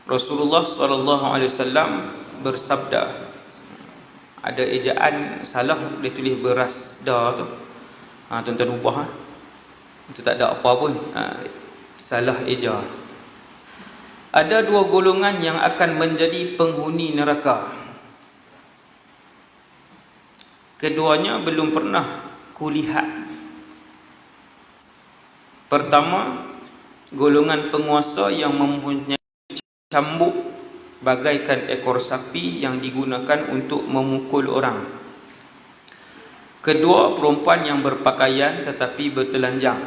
Rasulullah SAW bersabda, ada ejaan salah dia tulis berasda tu. Tuan-tuan ubah itu tak ada apa pun. Salah eja. Ada dua golongan yang akan menjadi penghuni neraka. Keduanya belum pernah kulihat. Pertama, golongan penguasa yang mempunyai cambuk bagaikan ekor sapi yang digunakan untuk memukul orang. Kedua, perempuan yang berpakaian tetapi bertelanjang.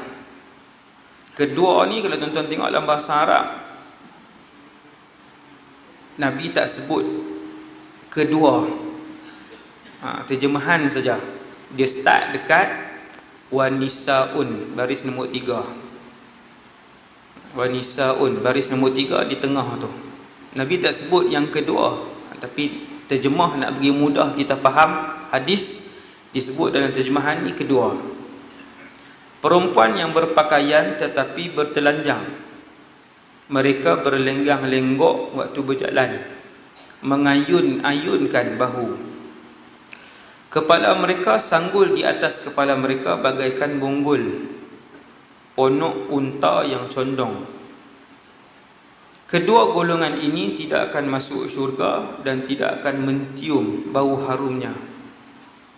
Kedua ni kalau tuan-tuan tengok dalam bahasa Arab, Nabi tak sebut kedua. Terjemahan saja. Dia start dekat wanisaun, baris nombor 3. Wanisaun, baris nombor 3 di tengah tu. Nabi tak sebut yang kedua, tapi terjemah nak bagi mudah kita faham hadis, disebut dalam terjemahan ni kedua. Perempuan yang berpakaian tetapi bertelanjang. Mereka berlenggang-lenggok waktu berjalan, mengayun-ayunkan bahu. Kepala mereka sanggul di atas kepala mereka bagaikan bonggol ponok unta yang condong. Kedua golongan ini tidak akan masuk syurga dan tidak akan mencium bau harumnya.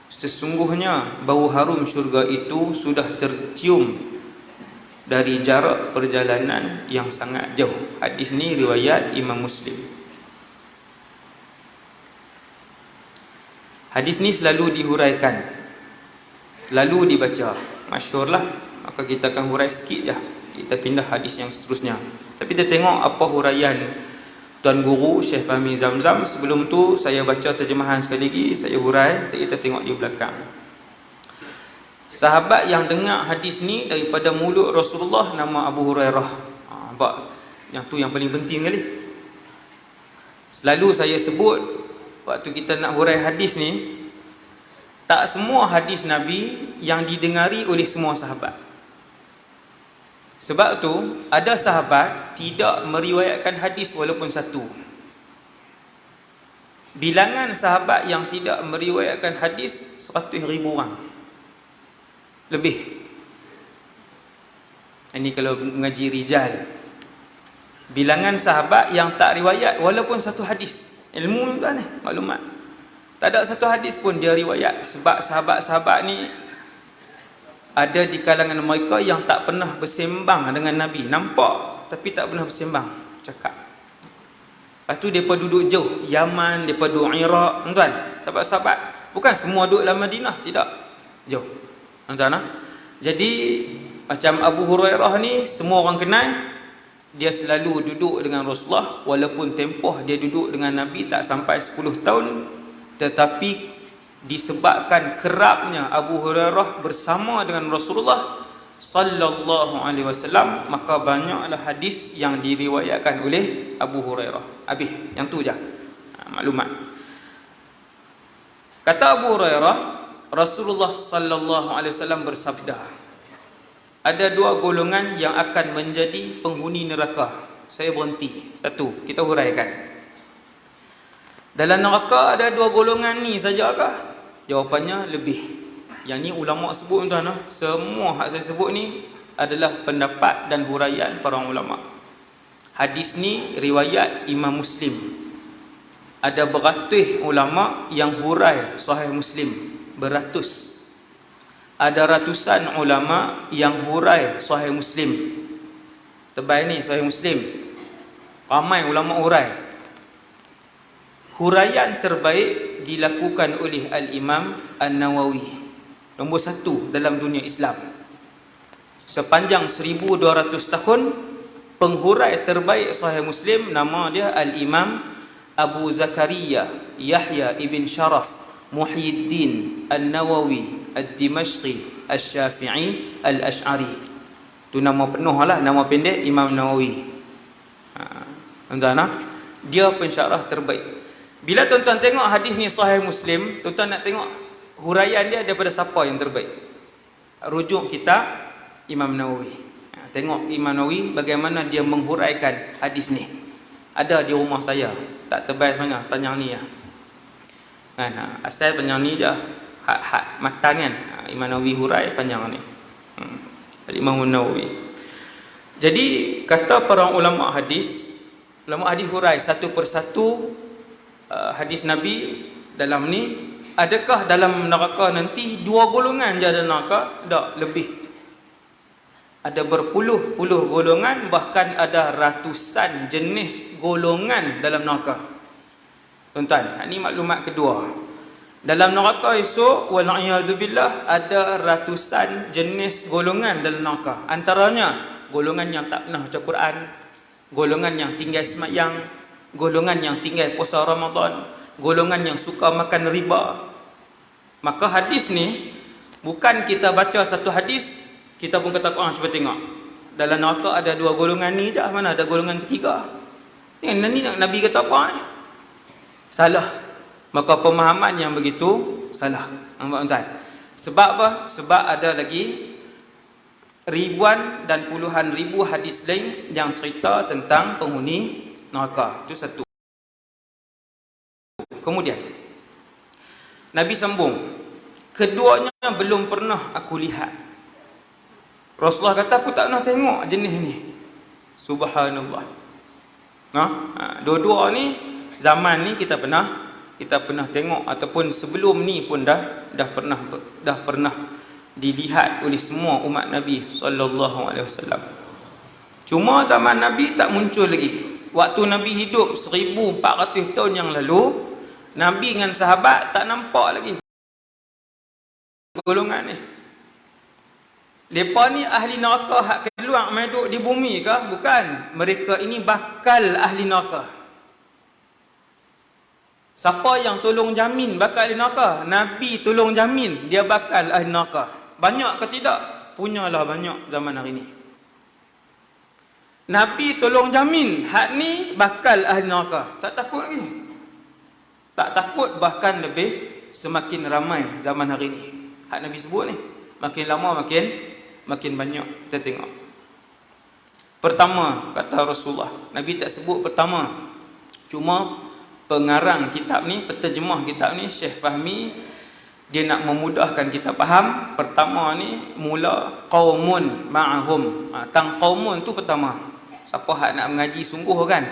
Sesungguhnya bau harum syurga itu sudah tercium dari jarak perjalanan yang sangat jauh. Hadis ni riwayat Imam Muslim. Hadis ni selalu dihuraikan, lalu dibaca, masyhurlah. Maka kita akan hurai sikit je. Kita pindah hadis yang seterusnya. Tapi kita tengok apa huraian Tuan Guru Syekh Fahmi Zamzam. Sebelum tu saya baca terjemahan sekali lagi, saya hurai, kita tengok di belakang. Sahabat yang dengar hadis ni daripada mulut Rasulullah nama Abu Hurairah. Nampak? Yang tu yang paling penting kali. Selalu saya sebut waktu kita nak hurai hadis ni, tak semua hadis Nabi yang didengari oleh semua sahabat. Sebab tu ada sahabat tidak meriwayatkan hadis walaupun satu. Bilangan sahabat yang tidak meriwayatkan hadis 100,000 orang lebih. Ini kalau mengaji rijal. Bilangan sahabat yang tak riwayat walaupun satu hadis. Ilmu tuan ni, maklumat. Tak ada satu hadis pun dia riwayat. Sebab sahabat-sahabat ni ada di kalangan mereka yang tak pernah bersembang dengan Nabi. Nampak tapi tak pernah bersembang, cakap. Lepas tu mereka duduk jauh, Yaman, mereka duduk Iraq, tuan. Sahabat-sahabat bukan semua duduk dalam Madinah, tidak, jauh, tuan. Jadi macam Abu Hurairah ni semua orang kenal. Dia selalu duduk dengan Rasulullah, walaupun tempoh dia duduk dengan Nabi tak sampai 10 tahun, tetapi disebabkan kerapnya Abu Hurairah bersama dengan Rasulullah sallallahu alaihi wasallam, maka banyaklah hadis yang diriwayatkan oleh Abu Hurairah. Habis, yang tu je maklumat. Kata Abu Hurairah, Rasulullah sallallahu alaihi wasallam bersabda, ada dua golongan yang akan menjadi penghuni neraka. Saya berhenti. Satu, kita huraikan. Dalam neraka ada dua golongan ni sajakah? Jawapannya lebih. Yang ni ulama sebut, tuan. Semua hak saya sebut ni adalah pendapat dan huraian para ulama. Hadis ni riwayat Imam Muslim. Ada beratus ulama yang hurai Sahih Muslim, beratus. Ada ratusan ulama yang hurai Sahih Muslim. Tebal ni Sahih Muslim, ramai ulama hurai. Huraian terbaik dilakukan oleh Al-Imam An-Nawawi, nombor 1 dalam dunia Islam. Sepanjang 1200 tahun, penghurai terbaik Sahih Muslim nama dia Al-Imam Abu Zakaria Yahya ibn Sharaf Muhyiddin An-Nawawi Ad-Dimashqi Al-Syafi'i Al-Ash'ari. Itu nama penuh lah, nama pendek Imam Nawawi. Tuan-tuan, dia pensyarah terbaik. Bila tuan-tuan tengok hadis ni Sahih Muslim, tuan-tuan nak tengok huraian dia daripada siapa yang terbaik. Rujuk kitab Imam Nawawi. Tengok Imam Nawawi bagaimana dia menghuraikan hadis ni. Ada di rumah saya. Tak tebal sangat panjang ni lah. Kan, asal panjang ni je. Hak matan kan. Imam Nawawi hurai panjang ni. Imam Nawawi. Jadi kata para ulama hadis hurai satu persatu hadis Nabi dalam ni. Adakah dalam neraka nanti 2 golongan je ada neraka? Tak, lebih. Ada berpuluh-puluh golongan, bahkan ada ratusan jenis golongan dalam neraka. Tuan-tuan, ini maklumat kedua. Dalam neraka esok, wal'iyadzubillah, ada ratusan jenis golongan dalam neraka. Antaranya, golongan yang tak pernah baca Quran, golongan yang tinggal semayang, golongan yang tinggal puasa Ramadan, golongan yang suka makan riba. Maka hadis ni, bukan kita baca satu hadis, kita pun kata, cuba tengok. Dalam neraka ada 2 golongan ni je, mana ada golongan ketiga? Ni Nabi kata apa ni? Salah. Maka pemahaman yang begitu salah. Nampak tuan? Sebab apa? Sebab ada lagi ribuan dan puluhan ribu hadis lain yang cerita tentang penghuni neraka. Itu satu. Kemudian Nabi sambung, keduanya belum pernah aku lihat. Rasulullah kata, aku tak pernah tengok jenis ni. Subhanallah. Dua-dua ni zaman ni kita pernah tengok, ataupun sebelum ni pun dah pernah dilihat oleh semua umat Nabi sallallahu alaihi wasallam. Cuma zaman Nabi tak muncul lagi. Waktu Nabi hidup 1400 tahun yang lalu, Nabi dengan sahabat tak nampak lagi golongan ni. Mereka ni ahli neraka hak keluar meduk di bumi ke? Bukan. Mereka ini bakal ahli neraka. Siapa yang tolong jamin bakal ahli neraka? Nabi tolong jamin dia bakal ahli neraka. Banyak ke tidak? Punyalah banyak zaman hari ni. Nabi tolong jamin hak ni bakal ahli neraka. Tak takut lagi. Tak takut, bahkan lebih semakin ramai zaman hari ni. Hak Nabi sebut ni, makin lama makin banyak kita tengok. Pertama, kata Rasulullah, Nabi tak sebut pertama. Cuma pengarang kitab ni, penterjemah kitab ni, Syekh Fahmi, dia nak memudahkan kita faham. Pertama ni mula qaumun ma'ahum. Tang qaumun tu pertama. Siapa hak nak mengaji sungguh kan?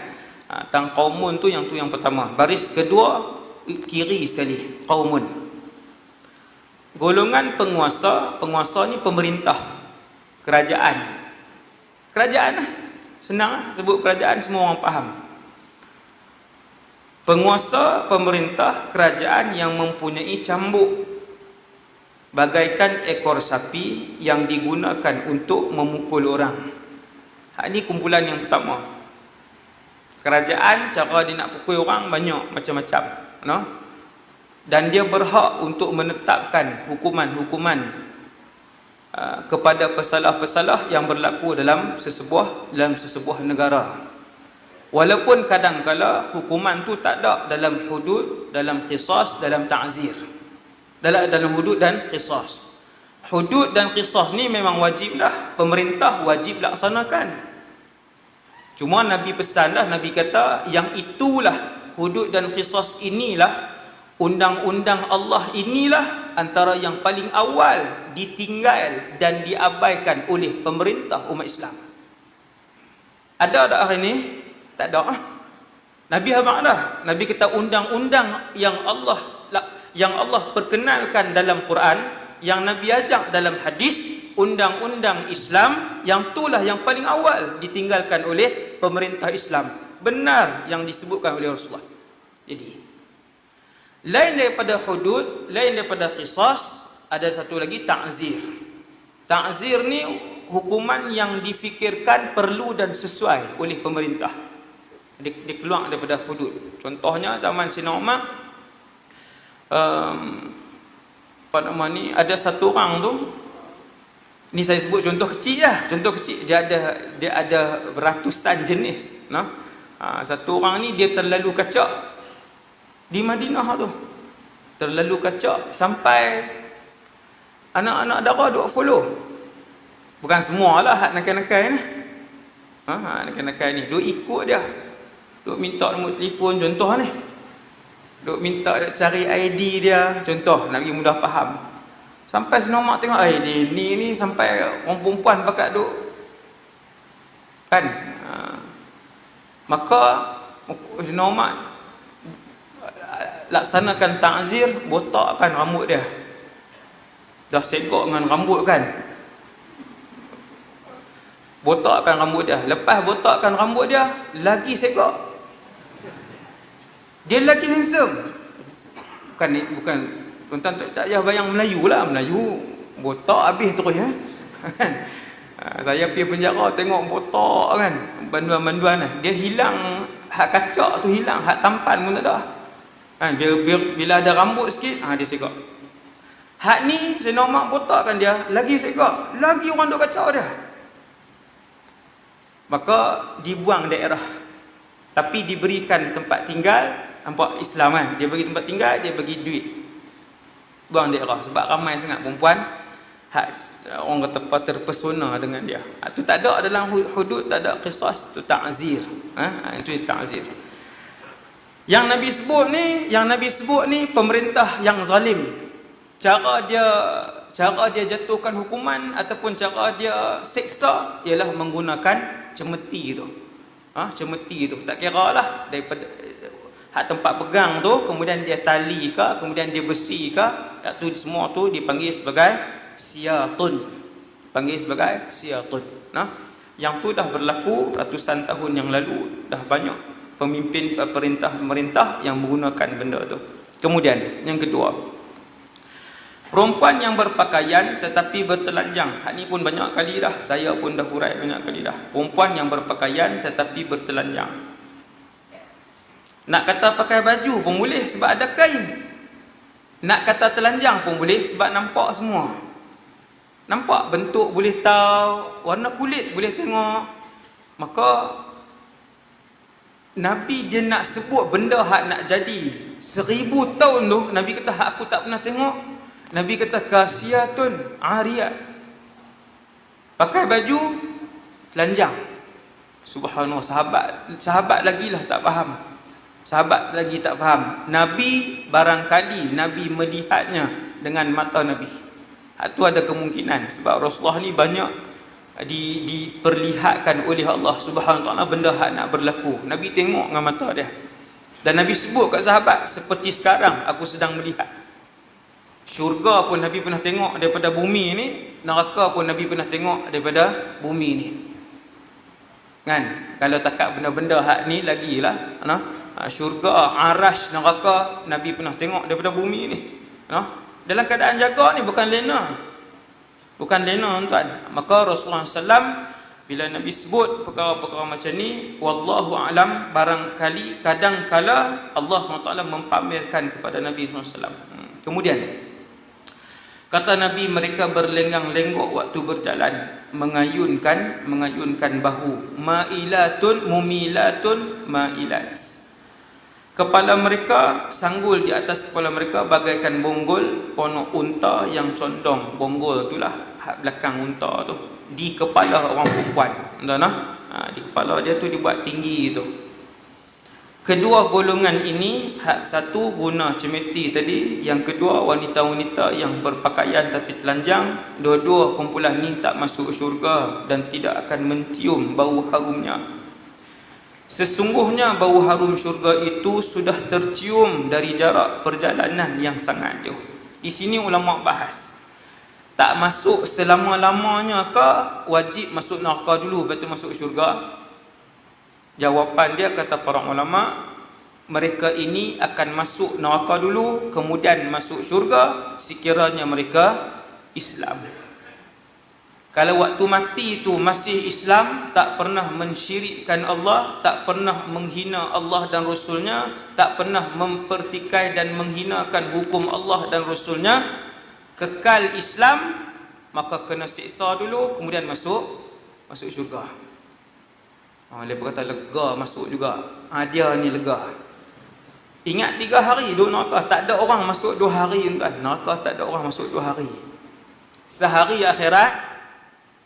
Tang qaumun tu yang pertama. Baris kedua kiri sekali, qaumun. Golongan penguasa ni pemerintah, kerajaan. Kerajaan lah. Senang lah sebut kerajaan, semua orang faham. Penguasa, pemerintah, kerajaan yang mempunyai cambuk bagaikan ekor sapi yang digunakan untuk memukul orang. Ini kumpulan yang pertama. Kerajaan, cara dia nak pukul orang banyak, macam-macam, no? Dan dia berhak untuk menetapkan hukuman-hukuman kepada pesalah-pesalah yang berlaku dalam sesebuah negara. Walaupun kadang-kala hukuman tu tak ada dalam hudud, dalam qisas, dalam ta'zir. Dalam hudud dan qisas. Hudud dan qisas ni memang wajib dah, pemerintah wajib laksanakan. Cuma Nabi pesan dah, Nabi kata yang itulah hudud dan qisas, inilah undang-undang Allah, inilah antara yang paling awal ditinggal dan diabaikan oleh pemerintah umat Islam. Ada tak hari ni? Tak ada. Nabi habaq dah. Nabi kata undang-undang yang Allah perkenalkan dalam Quran, yang Nabi ajak dalam hadis, undang-undang Islam, yang itulah yang paling awal ditinggalkan oleh pemerintah Islam. Benar yang disebutkan oleh Rasulullah. Jadi lain daripada hudud, lain daripada qisas, ada satu lagi ta'zir. Ta'zir ni hukuman yang difikirkan perlu dan sesuai oleh pemerintah. Dia keluar daripada hudud. Contohnya zaman Sayyidina Umar, ada satu orang tu, ni saya sebut contoh kecil lah, contoh kecil. Dia ada ratusan jenis, no? Satu orang ni dia terlalu kacak di Madinah tu, terlalu kacak sampai anak-anak dara duk follow. Bukan semua lah hak nakal-nakal ni, nakal-nakal ni duk ikut dia, duk minta nombor telefon contoh ni. Duk minta cari ID dia contoh nak bagi mudah faham. Sampai senomak tengok ID ni sampai orang perempuan pakat duk kan. Maka senomak laksanakan ta'zir, botakkan rambut dia. Dah segok dengan rambut kan, botakkan rambut dia. Lepas botakkan rambut dia, lagi segok, dia lagi handsome. Bukan tuan-tuan tak payah bayang Melayu lah. Melayu botak habis terus ya. Saya pergi penjara tengok botak kan, banduan-banduan lah. Dia hilang, hak kacak tu hilang, hak tampan pun tak ada kan. Bila ada rambut sikit, dia segok. Hak ni saya normal botakkan dia, lagi segok, lagi orang duk kacau dia. Maka dibuang daerah, tapi diberikan tempat tinggal. Nampak Islam kan, dia bagi tempat tinggal, dia bagi duit. Buang daerah sebab ramai sangat perempuan orang kata terpesona dengan dia. Itu tak ada dalam hudud, tak ada qisas, itu ta'zir. Itu ta'zir. Yang Nabi sebut ni pemerintah yang zalim. Cara dia jatuhkan hukuman ataupun cara dia seksa ialah menggunakan cemeti tu. Cemeti tu tak kira lah daripada hak tempat pegang tu, kemudian dia tali ke, kemudian dia besi ke, tu semua tu dipanggil sebagai siyatun. Panggil sebagai siyatun. Yang tu dah berlaku ratusan tahun yang lalu, dah banyak pemimpin pemerintah yang menggunakan benda tu. Kemudian yang kedua, perempuan yang berpakaian tetapi bertelanjang. Hak ni pun banyak kali dah, saya pun dah hurai banyak kali dah. Perempuan yang berpakaian tetapi bertelanjang. Nak kata pakai baju pun boleh sebab ada kain. Nak kata telanjang pun boleh sebab nampak semua. Nampak bentuk boleh tahu, warna kulit boleh tengok. Maka Nabi dia nak sebut benda hak nak jadi 1000 tahun tu, Nabi kata hak aku tak pernah tengok. Nabi kata kasiyatun ariyat. Pakai baju telanjang. Subhanallah, sahabat lagilah tak faham. Sahabat lagi tak faham. Nabi barangkali Nabi melihatnya dengan mata Nabi. Itu ada kemungkinan sebab Rasulullah ni banyak diperlihatkan oleh Allah Subhanahu Wa Taala benda hak nak berlaku. Nabi tengok dengan mata dia. Dan Nabi sebut kat sahabat, seperti sekarang aku sedang melihat. Syurga pun Nabi pernah tengok daripada bumi ni, neraka pun Nabi pernah tengok daripada bumi ni. Kan? Kalau takat benda-benda hak ni lagilah, syurga, arash, neraka Nabi pernah tengok daripada bumi ni. Dalam keadaan jaga ni bukan lena. Bukan lena tuan. Maka Rasulullah SAW bila Nabi sebut perkara-perkara macam ni, wallahu alam, barangkali kadang-kala Allah SWT mempamerkan kepada Nabi SAW. Kemudian kata Nabi, mereka berlenggang-lenggok waktu berjalan, mengayunkan bahu. Ma'ilatun mumilatun ma'ilat. Kepala mereka sanggul di atas kepala mereka bagaikan bonggol ponok unta yang condong. Bonggol itulah hak belakang unta tu, di kepala orang perempuan. Di kepala dia tu dibuat tinggi tu. Kedua golongan ini, hak satu guna cemeti tadi, yang kedua wanita-wanita yang berpakaian tapi telanjang. Dua-dua kumpulan ni tak masuk syurga dan tidak akan mencium bau harumnya. Sesungguhnya bau harum syurga itu sudah tercium dari jarak perjalanan yang sangat jauh. Di sini ulama bahas, tak masuk selama-lamanya ke wajib masuk neraka dulu baru masuk syurga? Jawapan dia kata para ulama, mereka ini akan masuk neraka dulu kemudian masuk syurga sekiranya mereka Islam. Kalau waktu mati itu masih Islam, tak pernah mensyirikkan Allah, tak pernah menghina Allah dan Rasulnya, tak pernah mempertikai dan menghinakan hukum Allah dan Rasulnya, kekal Islam, maka kena siksa dulu kemudian masuk syurga. Mereka kata lega masuk juga. Dia ni lega. Ingat 3 hari duduk neraka, tak ada orang masuk 2 hari tuan. Neraka tak ada orang masuk 2 hari. Sehari akhirat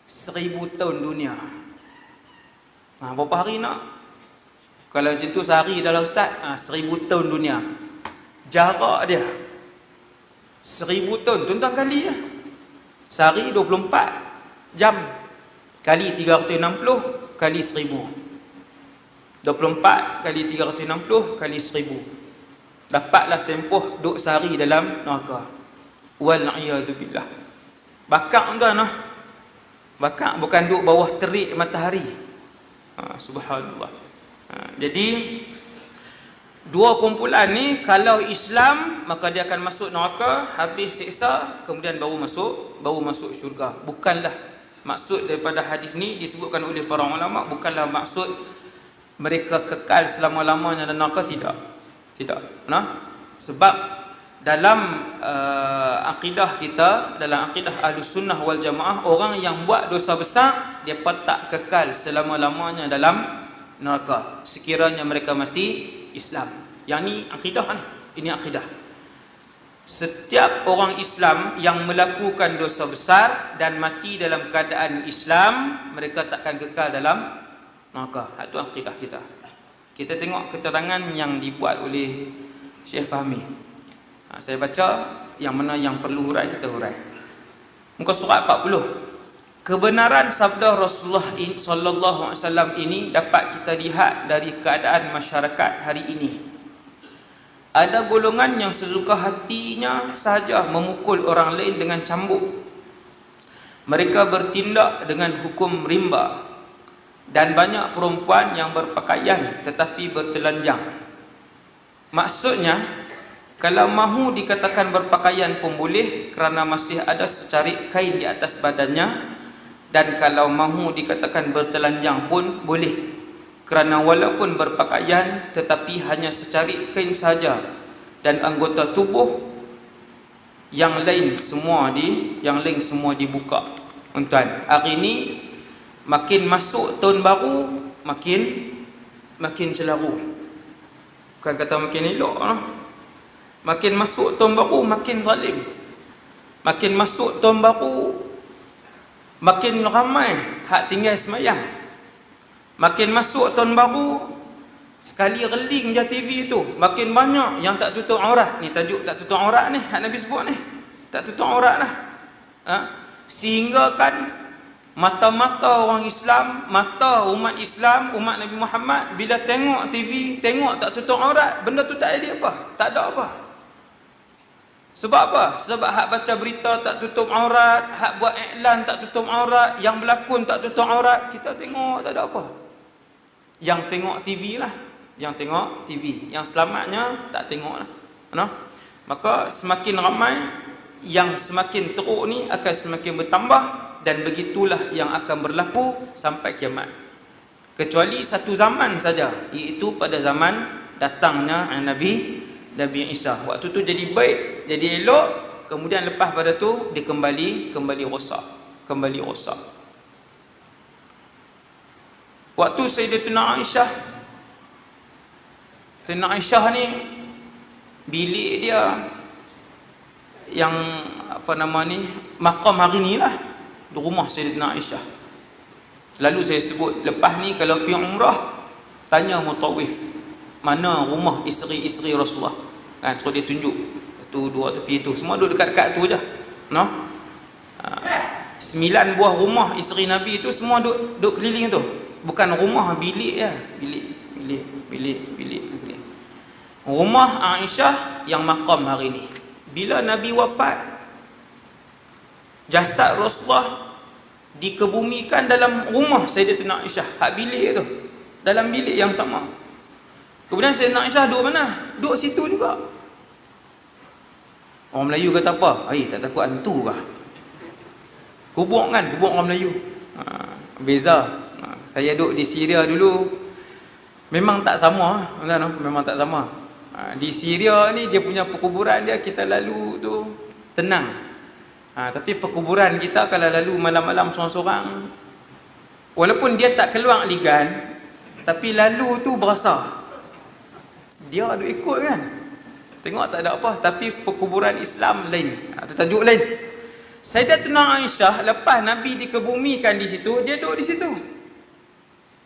1000 tahun dunia. Berapa hari nak? Kalau macam tu sehari dah lah ustaz, 1000 tahun dunia. Jarak dia 1000 tahun, tuan-tuan kali ya. Sehari 24 jam kali 360 kali 1000. 24 kali 360 kali 1000. Dapatlah tempoh duduk sehari dalam neraka. Wal'iyadzubillah. Bakar tuan lah. Bakar bukan duduk bawah terik matahari. Subhanallah. Jadi dua kumpulan ni kalau Islam maka dia akan masuk neraka, habis siksa, kemudian baru masuk syurga. Bukanlah maksud daripada hadis ni disebutkan oleh para ulama, bukanlah maksud mereka kekal selama-lamanya dalam neraka, tidak. Sebab dalam akidah kita, dalam akidah Ahlus Sunnah wal Jamaah, orang yang buat dosa besar dia tak kekal selama-lamanya dalam neraka sekiranya mereka mati Islam. Yang ni akidah ni. Ini akidah. Setiap orang Islam yang melakukan dosa besar dan mati dalam keadaan Islam, mereka takkan kekal dalam neraka. Itu akidah kita. Kita tengok keterangan yang dibuat oleh Syekh Fahmi. Saya baca yang mana yang perlu hurai, kita hurai. Muka surat 40. Kebenaran sabda Rasulullah sallallahu alaihi wasallam ini dapat kita lihat dari keadaan masyarakat hari ini. Ada golongan yang sesuka hatinya sahaja memukul orang lain dengan cambuk. Mereka bertindak dengan hukum rimba. Dan banyak perempuan yang berpakaian tetapi bertelanjang. Maksudnya, kalau mahu dikatakan berpakaian pun boleh kerana masih ada secarik kain di atas badannya. Dan kalau mahu dikatakan bertelanjang pun boleh kerana walaupun berpakaian tetapi hanya secarik kain saja, dan anggota tubuh yang lain semua dibuka. Tuan, hari ini makin masuk tahun baru makin celaru. Bukan kata makin elok lah. Makin masuk tahun baru makin zalim. Makin masuk tahun baru makin ramai hak tinggal semayang. Makin masuk tahun baru, sekali reling je TV tu, makin banyak yang tak tutup aurat. Ni tajuk tak tutup aurat ni, hak Nabi sebut ni. Tak tutup aurat lah. Sehingga kan mata-mata orang Islam, mata umat Islam, umat Nabi Muhammad, bila tengok TV, tengok tak tutup aurat, benda tu tak ada apa? Tak ada apa. Sebab apa? Sebab hak baca berita tak tutup aurat, hak buat iklan tak tutup aurat, yang berlakon tak tutup aurat, kita tengok tak ada apa. Yang tengok TV lah, yang tengok TV, yang selamatnya tak tengok lah. Maka semakin ramai, yang semakin teruk ni akan semakin bertambah, dan begitulah yang akan berlaku sampai kiamat. Kecuali satu zaman saja, iaitu pada zaman datangnya Nabi Isa. Waktu tu jadi baik, jadi elok, kemudian lepas pada tu dia kembali rosak. Waktu Sayyidatuna Aisyah ni bilik dia yang maqam hari ni lah, di rumah Sayyidatuna Aisyah. Lalu saya sebut lepas ni kalau pergi umrah, tanya mutawif mana rumah isteri-isteri Rasulullah. Kan, terus dia tunjuk tu dua tepi tu, semua duduk dekat-dekat tu je. 9 buah rumah isteri Nabi tu semua duduk keliling tu. Bukan rumah, bilik je. Bilik. Rumah Aisyah yang maqam hari ni. Bila Nabi wafat, jasad Rasulullah dikebumikan dalam rumah Sayyidatuna Aisyah, hak bilik tu, dalam bilik yang sama. Kemudian Sayyidatuna Aisyah duduk mana? Duduk situ juga. Orang Melayu kata apa? Tak takut hantu kah? Kubur kan? Kubur orang Melayu. Beza. Saya duduk di Syria dulu, memang tak sama. Memang tak sama. Di Syria ni dia punya perkuburan dia, kita lalu tu tenang. Tapi perkuburan kita kalau lalu malam-malam sorang-sorang, walaupun dia tak keluar ligan, tapi lalu tu berasa dia ada ikut kan. Tengok tak ada apa. Tapi perkuburan Islam lain. Itu tajuk lain. Sayyidatuna Aisyah lepas Nabi dikebumikan di situ, dia duduk di situ.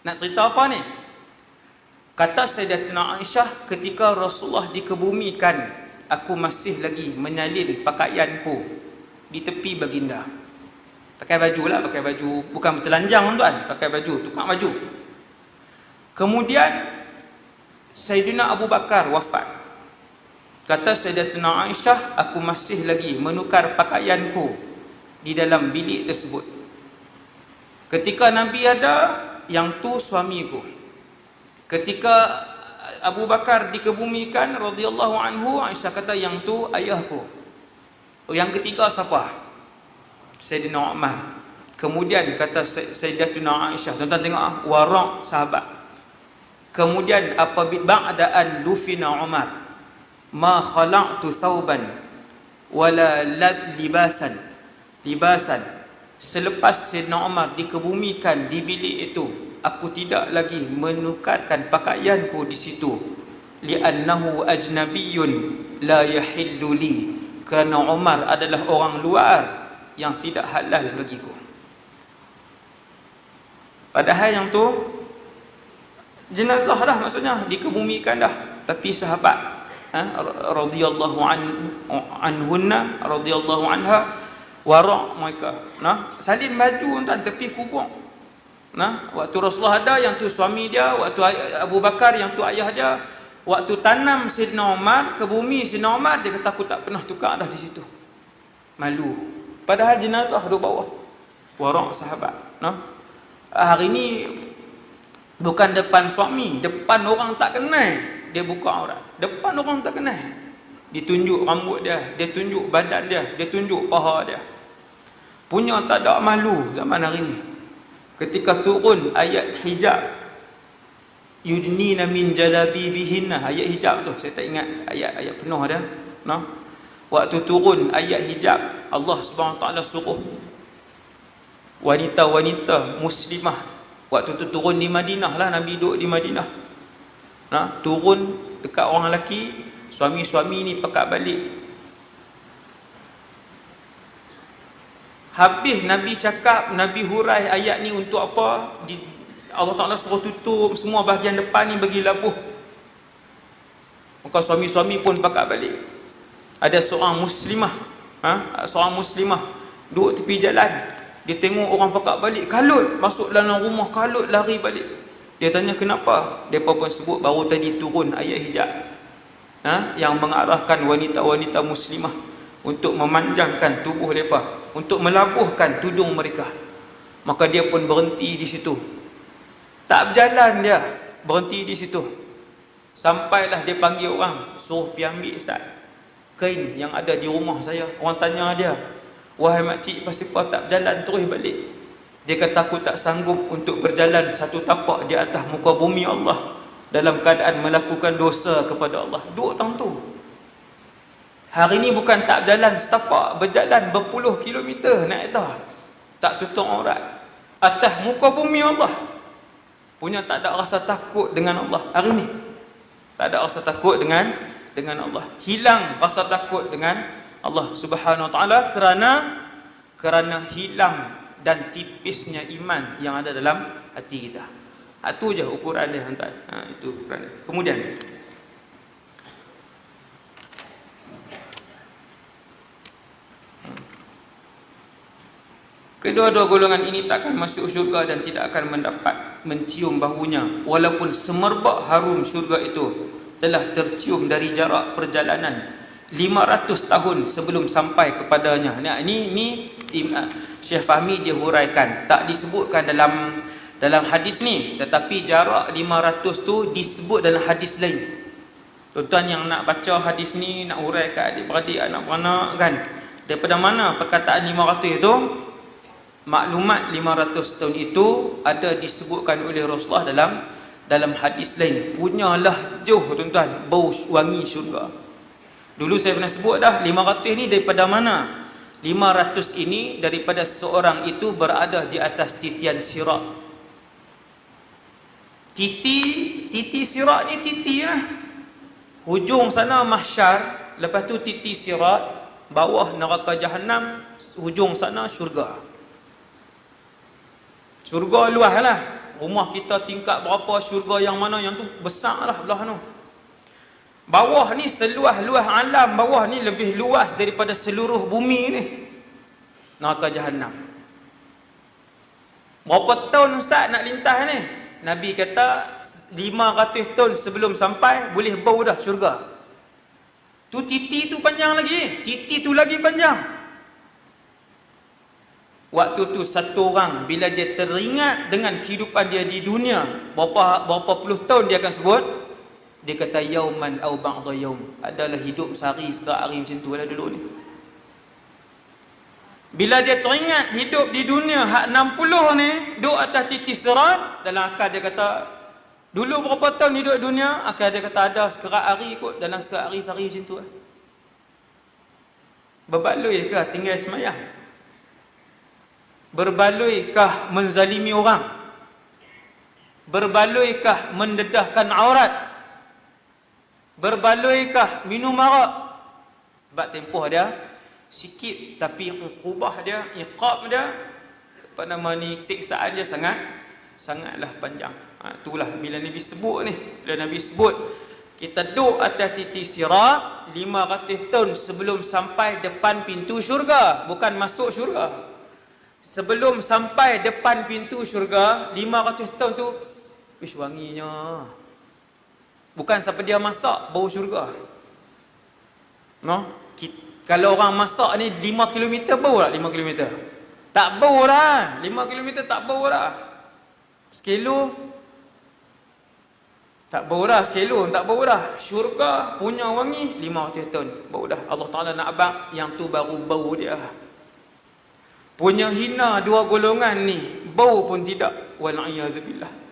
Nak cerita apa ni? Kata Sayyidatina Aisyah, ketika Rasulullah dikebumikan, aku masih lagi menyalin pakaianku di tepi baginda. Pakai baju lah, pakai baju, bukan telanjang tuan, pakai baju, tukar baju. Kemudian Sayyidina Abu Bakar wafat. Kata Sayyidatina Aisyah, aku masih lagi menukar pakaianku di dalam bilik tersebut. Ketika Nabi ada, yang tu suamiku. Ketika Abu Bakar dikebumikan radhiyallahu anhu, Aisyah kata yang tu ayahku. Yang ketiga siapa? Sayyidina Umar. Kemudian kata Sayyidatuna Aisyah, tuan-tuan tengok warak sahabat. Kemudian apabila ba'da an dufina Umar, ma khala'tu thawban wala libasan. Selepas Sayyidina Umar dikebumikan di bilik itu, aku tidak lagi menukarkan pakaianku di situ. Li'annahu ajnabiyyun la yahillu li. Kerana Umar adalah orang luar yang tidak halal bagiku. Padahal yang tu jenazah dah, maksudnya dikebumikan dah. Tapi sahabat radhiyallahu anhunna radhiyallahu anha, warak mereka salin baju tuan tepi kubur. Waktu Rasulullah ada, yang tu suami dia. Waktu Abu Bakar, yang tu ayah dia. Waktu tanam Sayyidina Umar ke bumi Sayyidina Umar, dia kata aku tak pernah tukar dah di situ. Malu. Padahal jenazah di bawah. Warak sahabat. Hari ni bukan depan suami, depan orang tak kenal dia buka aurat. Depan orang tak kenal. Ditunjuk rambut dia, dia tunjuk badan dia, dia tunjuk paha dia. Punya tak ada malu zaman hari ni. Ketika turun ayat hijab, yudnina min jalabibihinna, ayat hijab tu saya tak ingat ayat penuh dia. Waktu turun ayat hijab, Allah Subhanahu Wa Taala suruh wanita-wanita muslimah. Waktu tu turun di Madinah lah, Nabi duduk di Madinah. Turun dekat orang lelaki, suami-suami ni pekat balik. Habis Nabi cakap, Nabi hurai ayat ni untuk apa? Allah Ta'ala suruh tutup semua bahagian depan ni bagi labuh. Maka suami-suami pun pekat balik. Ada seorang muslimah, duduk tepi jalan. Dia tengok orang pekat balik, kalut masuk dalam rumah, kalut lari balik. Dia tanya kenapa? Dia pun sebut baru tadi turun ayat hijab yang mengarahkan wanita-wanita muslimah untuk memanjangkan tubuh mereka, untuk melabuhkan tudung mereka. Maka dia pun berhenti di situ. Tak berjalan dia, berhenti di situ. Sampailah dia panggil orang, suruh pergi ambil Ustaz kain yang ada di rumah saya. Orang tanya dia, wahai makcik, pasal apa tak berjalan terus balik? Dia kata aku tak sanggup untuk berjalan satu tapak di atas muka bumi Allah dalam keadaan melakukan dosa kepada Allah. Duduk tang tu. Hari ni bukan tak berjalan setapak, berjalan berpuluh kilometer naik atas. Tak tutup aurat. Atas muka bumi Allah. Punya tak ada rasa takut dengan Allah hari ni. Tak ada rasa takut dengan Allah. Hilang rasa takut dengan Allah Subhanahu Wa Taala kerana hilang dan tipisnya iman yang ada dalam hati kita. Itu je ukuran dia tuan. Itu ukuran dia. Kemudian kedua-dua golongan ini tak akan masuk syurga dan tidak akan mendapat mencium bahunya, walaupun semerbak harum syurga itu telah tercium dari jarak perjalanan 500 tahun sebelum sampai kepadanya. Ini Syekh Fahmi dia huraikan, tak disebutkan dalam hadis ni, tetapi jarak 500 tu disebut dalam hadis lain. Tuan-tuan yang nak baca hadis ni, nak huraikan adik-beradik, anak-anak kan, daripada mana perkataan 500 itu? Maklumat 500 tahun itu ada disebutkan oleh Rasulullah dalam hadis lain. Punyalah jauh tuan-tuan bau wangi syurga. Dulu saya pernah sebut dah, 500 ni daripada mana? 500 ini daripada seorang itu berada di atas titian sirat. Titi sirat ni titi lah. Hujung sana mahsyar, lepas tu titi sirat, bawah neraka jahanam, hujung sana syurga. Syurga luas lah. Rumah kita tingkat berapa, syurga yang mana, yang tu besar lah belah tu. Bawah ni seluas-luas alam, bawah ni lebih luas daripada seluruh bumi ni. Neraka Jahannam. Berapa tahun Ustaz nak lintas ni? Nabi kata 500 tahun sebelum sampai boleh bau dah syurga. Tu titi tu panjang lagi, titi tu lagi panjang. Waktu tu satu orang bila dia teringat dengan kehidupan dia di dunia, berapa puluh tahun dia akan sebut, dia kata yauman au ba'da yaum, adalah hidup sehari sekali hari macam tu lah dulu ni. Bila dia teringat hidup di dunia hak 60 ni, duduk atas titi sirat, dalam akal dia kata dulu berapa tahun hidup dunia, akal dia kata ada sekerat hari kot, dalam sekerat hari sehari macam tu lah. Berbaloi ke tinggal semayang? Berbaloikah menzalimi orang? Berbaloikah mendedahkan aurat? Berbaloikah minum arak? Sebab tempoh dia sikit, tapi ukubah dia, iqab dia, apa nama ni, siksaan dia sangatlah panjang. Itulah bila Nabi sebut ni, bila Nabi sebut kita duduk atas titi sirat 500 tahun sebelum sampai depan pintu syurga, bukan masuk syurga. Sebelum sampai depan pintu syurga 500 tahun tu, ish wanginya. Bukan sampai dia masak bau syurga. No? Kalau orang masak ni 5 km bau tak 5 km? Tak bau dah. 5 km tak bau dah. Sekilo tak bau dah, sekilo tak bau dah. Syurga punya wangi 500 tahun bau dah. Allah Taala nak abang yang tu baru bau dia. Punya hina dua golongan ni, bau pun tidak. Wal'iyadzubillah.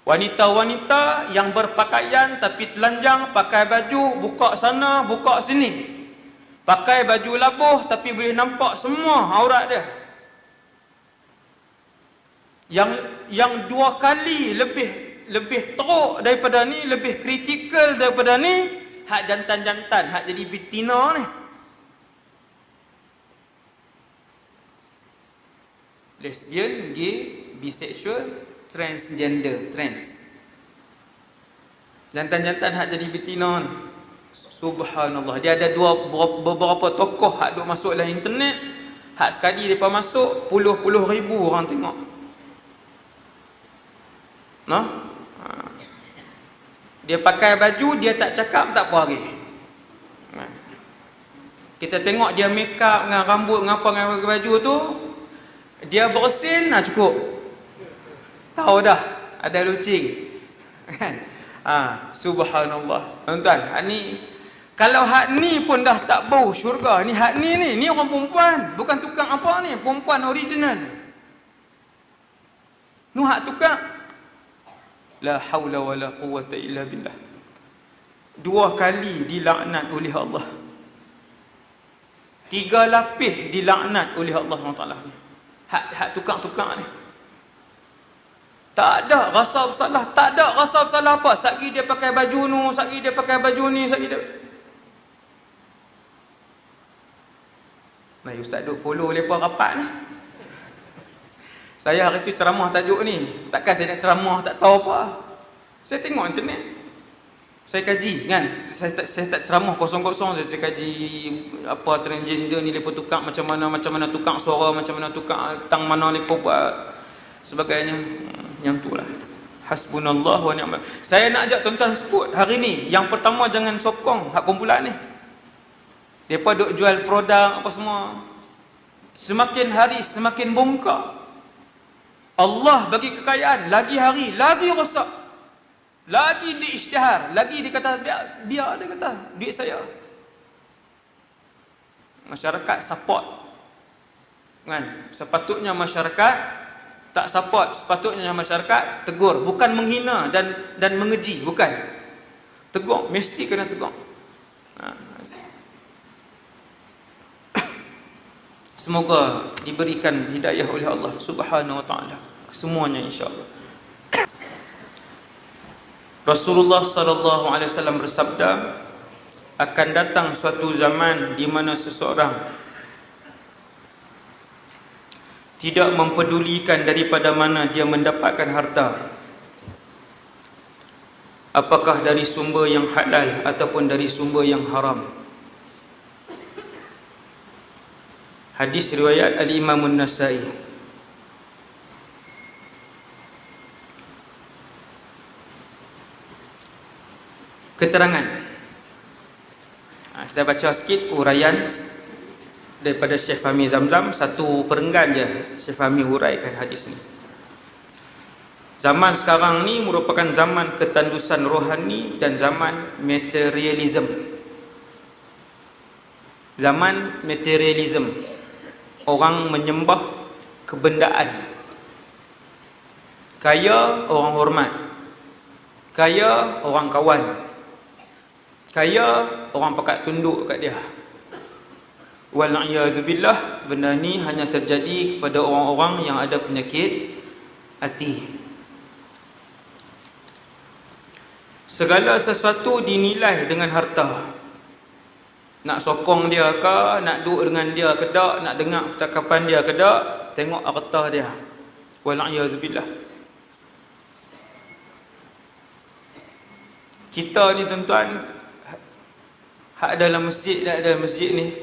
Wanita-wanita yang berpakaian tapi telanjang, pakai baju, buka sana, buka sini. Pakai baju labuh tapi boleh nampak semua aurat dia. Yang dua kali lebih teruk daripada ni, lebih kritikal daripada ni, hak jantan-jantan, hak jadi betina ni. Lesbian, gay, bisexual, transgender, trans. Jantan-jantan hak jadi betina ni. Subhanallah. Dia ada beberapa tokoh hak duk masuk dalam internet. Hak sekali depa masuk, puluh-puluh ribu orang tengok. No? Dia pakai baju, dia tak cakap tak apa lagi. Kita tengok dia make up dengan rambut ngapa dengan baju tu, dia bersin cukup. Tahu dah ada lucing. Kan? Subhanallah. Tuan-tuan, ni kalau hak ni pun dah tak bau syurga, ni hak ni orang perempuan, bukan tukang apa ni, perempuan original. Nu hak tukang. La haula wala quwwata illa billah. 2 kali dilaknat oleh Allah. 3 lapis dilaknat oleh Allah SWT. Hak tukang-tukang ni. Tak ada rasa bersalah, tak ada rasa bersalah apa. Satgi dia pakai baju nu, satgi dia pakai baju ni, satgi dia. Nah, ustaz duk follow lepa rapat ni. Saya hari tu ceramah tajuk ni. Takkan saya nak ceramah tak tahu apa. Saya tengok internet. Saya kaji kan. Saya tak ceramah kosong-kosong. Saya kaji apa transgender ni lepa tukang macam mana tukang suara, macam mana tukang tang mana lepa buat sebagainya. Yang tu lah. Hasbunallah wa ni'mal. Saya nak ajak tuan-tuan sebut hari ni. Yang pertama jangan sokong hak kumpulan ni. Depa duk jual produk apa semua. Semakin hari semakin bongkak. Allah bagi kekayaan, lagi hari lagi rosak. Lagi diisytihar, lagi dikata biar dia kata duit saya. Masyarakat support. Kan? Sepatutnya masyarakat tak support, sepatutnya masyarakat tegur, bukan menghina dan mengeji, bukan. Tegur, mesti kena tegur. Semoga diberikan hidayah oleh Allah Subhanahu wa taala kesemuanya insya-Allah. Rasulullah sallallahu alaihi wasallam bersabda, akan datang suatu zaman di mana seseorang tidak mempedulikan daripada mana dia mendapatkan harta, apakah dari sumber yang halal ataupun dari sumber yang haram. Hadis riwayat Al-Imam An-Nasai. Keterangan. Kita baca sikit uraian daripada Syekh Fahmi Zamzam, satu perenggan je Syekh Fahmi huraikan hadis ni. Zaman sekarang ni merupakan zaman ketandusan rohani dan zaman materialism. Zaman materialism. Orang menyembah kebendaan. Kaya orang hormat, kaya orang kawan, kaya orang pakat tunduk kat dia. Wal'iyadzubillah, benda ni hanya terjadi kepada orang-orang yang ada penyakit hati. Segala sesuatu dinilai dengan harta. Nak sokong dia ke, nak duduk dengan dia ke tak, nak dengar percakapan dia ke tak, tengok harta dia. Wal'iyadzubillah. Kita ni tuan-tuan, hak dalam masjid, tak dalam masjid ni,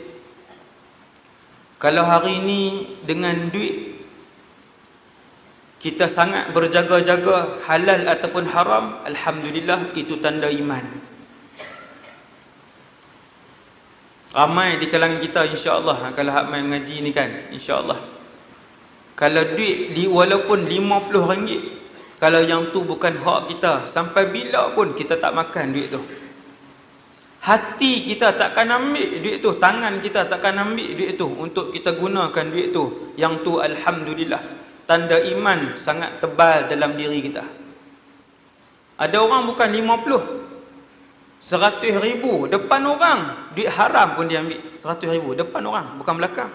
kalau hari ni dengan duit kita sangat berjaga-jaga halal ataupun haram, alhamdulillah, itu tanda iman. Ramai di kalangan kita insya-Allah, kalau hak main ngaji ni kan, insya-Allah, kalau duit walaupun RM50, kalau yang tu bukan hak kita, sampai bila pun kita tak makan duit tu. Hati kita takkan ambil duit tu, tangan kita takkan ambil duit tu untuk kita gunakan duit tu. Yang tu alhamdulillah, tanda iman sangat tebal dalam diri kita. Ada orang bukan 50, 100,000 depan orang, duit haram pun dia ambil. 100,000 depan orang, bukan belakang.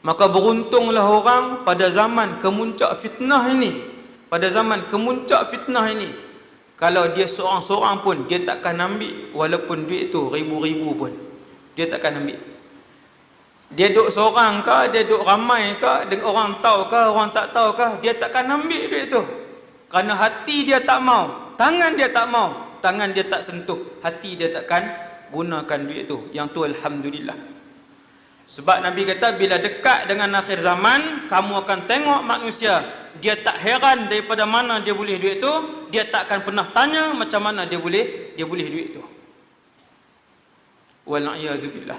Maka beruntunglah orang pada zaman kemuncak fitnah ini. Pada zaman kemuncak fitnah ini, kalau dia seorang-seorang pun, dia takkan ambil walaupun duit tu ribu-ribu pun, dia takkan ambil. Dia duduk seorang ke, dia duduk ramai ke, orang tahu ke, orang tak tahu ke, dia takkan ambil duit tu. Kerana hati dia tak mau, tangan dia tak mau, tangan dia tak sentuh, hati dia takkan gunakan duit tu. Yang tu alhamdulillah. Sebab Nabi kata, bila dekat dengan akhir zaman, kamu akan tengok manusia, dia tak heran daripada mana dia boleh duit tu, dia tak akan pernah tanya macam mana dia boleh duit tu. Wal'iyadzubillah.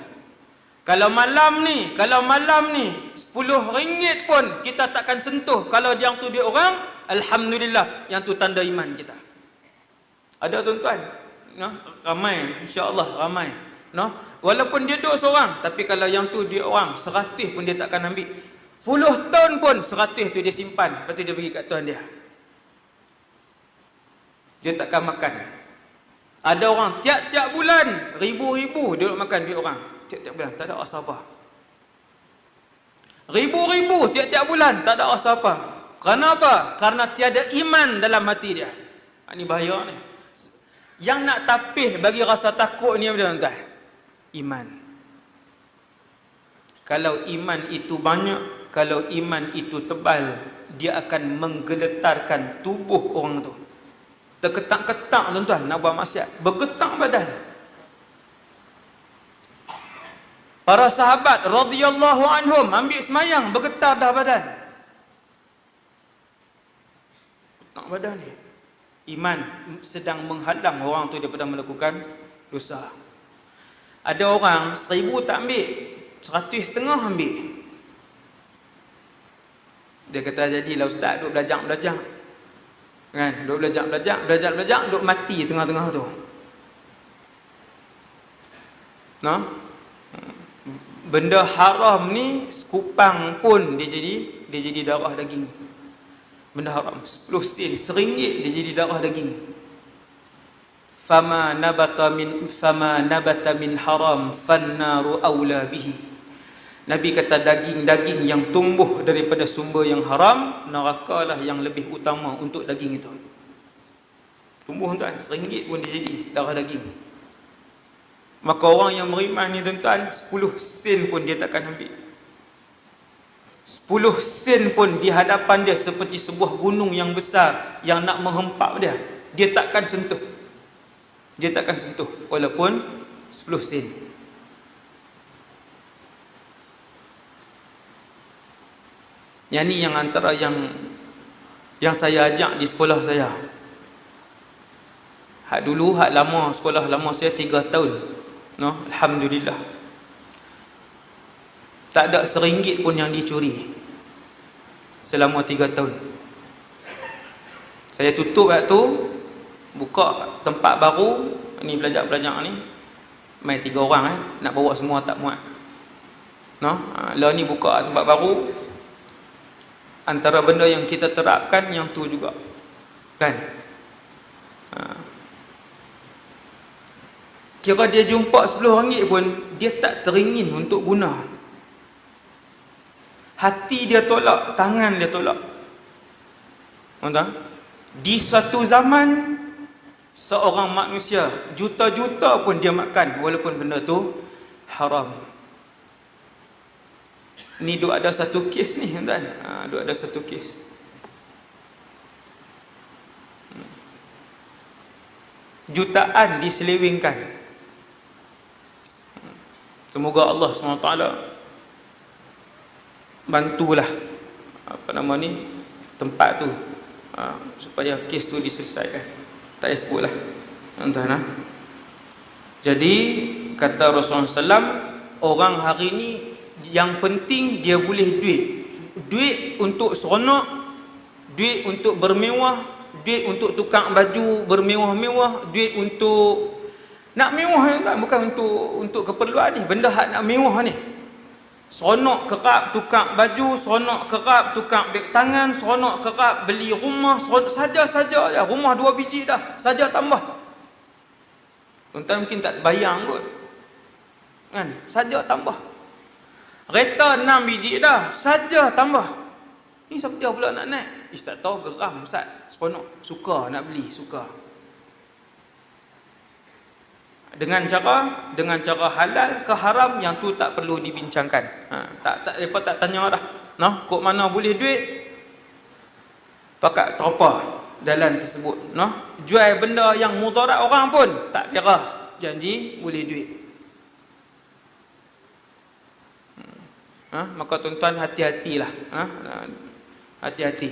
Kalau malam ni RM10 pun kita takkan sentuh. Kalau yang tu duit orang, alhamdulillah, yang tu tanda iman kita. Ada tuan-tuan, no? Ramai, insya-Allah ramai, no? Walaupun dia duduk seorang, tapi kalau yang tu duit orang 100 pun dia takkan ambil. 10 tahun pun 100 tu dia simpan, lepas tu dia bagi kat tuan dia. Dia takkan makan. Ada orang tiap-tiap bulan ribu-ribu dia duduk makan duit orang. Tiap-tiap bulan tak ada rasa apa. Ribu-ribu tiap-tiap bulan tak ada rasa apa. Kerana apa? Karena tiada iman dalam hati dia. Ini bahaya ni. Yang nak tapih bagi rasa takut ni apa tuan-tuan? Iman. Kalau iman itu banyak, kalau iman itu tebal, dia akan menggeletarkan tubuh orang tu. Terketak-ketak tuan-tuan nak buat maksiat, bergetar badan. Para sahabat radhiyallahu anhum ambil semayang, bergetar dah badan. Getar badan ni. Iman sedang menghalang orang tu daripada melakukan dosa. Ada orang 1,000 tak ambil, 100,500 ambil. Dia kata, jadilah ustaz duk belajar kan, duk belajar, duk mati tengah-tengah tu. No? Benda haram ni sekupang pun dia jadi darah daging. Benda haram 10 sen, RM1 dia jadi darah daging. Fama nabata min haram fannaru aula bihi. Nabi kata, daging-daging yang tumbuh daripada sumber yang haram, nerakalah yang lebih utama untuk daging itu. Tumbuh tuan, RM1 pun dia jadi darah daging. Maka orang yang beriman ni tuan-tuan, 10 sen pun dia takkan ambil. 10 sen pun di hadapan dia seperti sebuah gunung yang besar yang nak menghempap dia. Dia takkan sentuh. Dia takkan sentuh walaupun 10 sen. Yang ni yang antara yang saya ajak di sekolah saya. Hak dulu, hak lama, sekolah lama saya 3 tahun. No, alhamdulillah. Tak ada RM1 pun yang dicuri selama 3 tahun. Saya tutup waktu tu, buka tempat baru. Ni pelajar-pelajar ni main 3 orang nak bawa semua tak muat. No, lah ni buka tempat baru. Antara benda yang kita terapkan yang tu juga. Kan? Kira dia jumpa RM10 pun dia tak teringin untuk guna. Hati dia tolak, tangan dia tolak. Tuan-tuan, di suatu zaman seorang manusia juta-juta pun dia makan walaupun benda tu haram. Ni duk ada satu kes ni, tuan-tuan. Duk ada satu kes. Jutaan diselewengkan. Semoga Allah SWT bantulah tempat tu supaya kes tu diselesaikan. Tak payah sebutlah, tuan-tuan. Jadi kata Rasulullah SAW, orang hari ni yang penting dia boleh duit untuk seronok, duit untuk bermewah, duit untuk tukang baju bermewah-mewah, duit untuk nak mewah kan, bukan untuk keperluan ni, benda hak nak mewah ni. Seronok kerap tukar baju, seronok kerap tukar beg tangan, seronok kerap beli rumah, saja-saja ya, rumah 2 biji dah, saja tambah. Tuan-tuan mungkin tak bayang kot. Kan? Saja tambah. Kereta 6 biji dah, saja tambah. Ni siapa dia pula nak naik? Tak tahu, geram Ustaz. Seronok, suka nak beli, suka. Dengan cara halal ke haram, yang tu tak perlu dibincangkan. Depa tak tanya dah. Noh, kok mana boleh duit? Pakat terpa dalam tersebut. Noh, jual benda yang mudarat orang pun tak kira. Janji boleh duit. Maka tuan-tuan hati-hatilah. Hati-hati.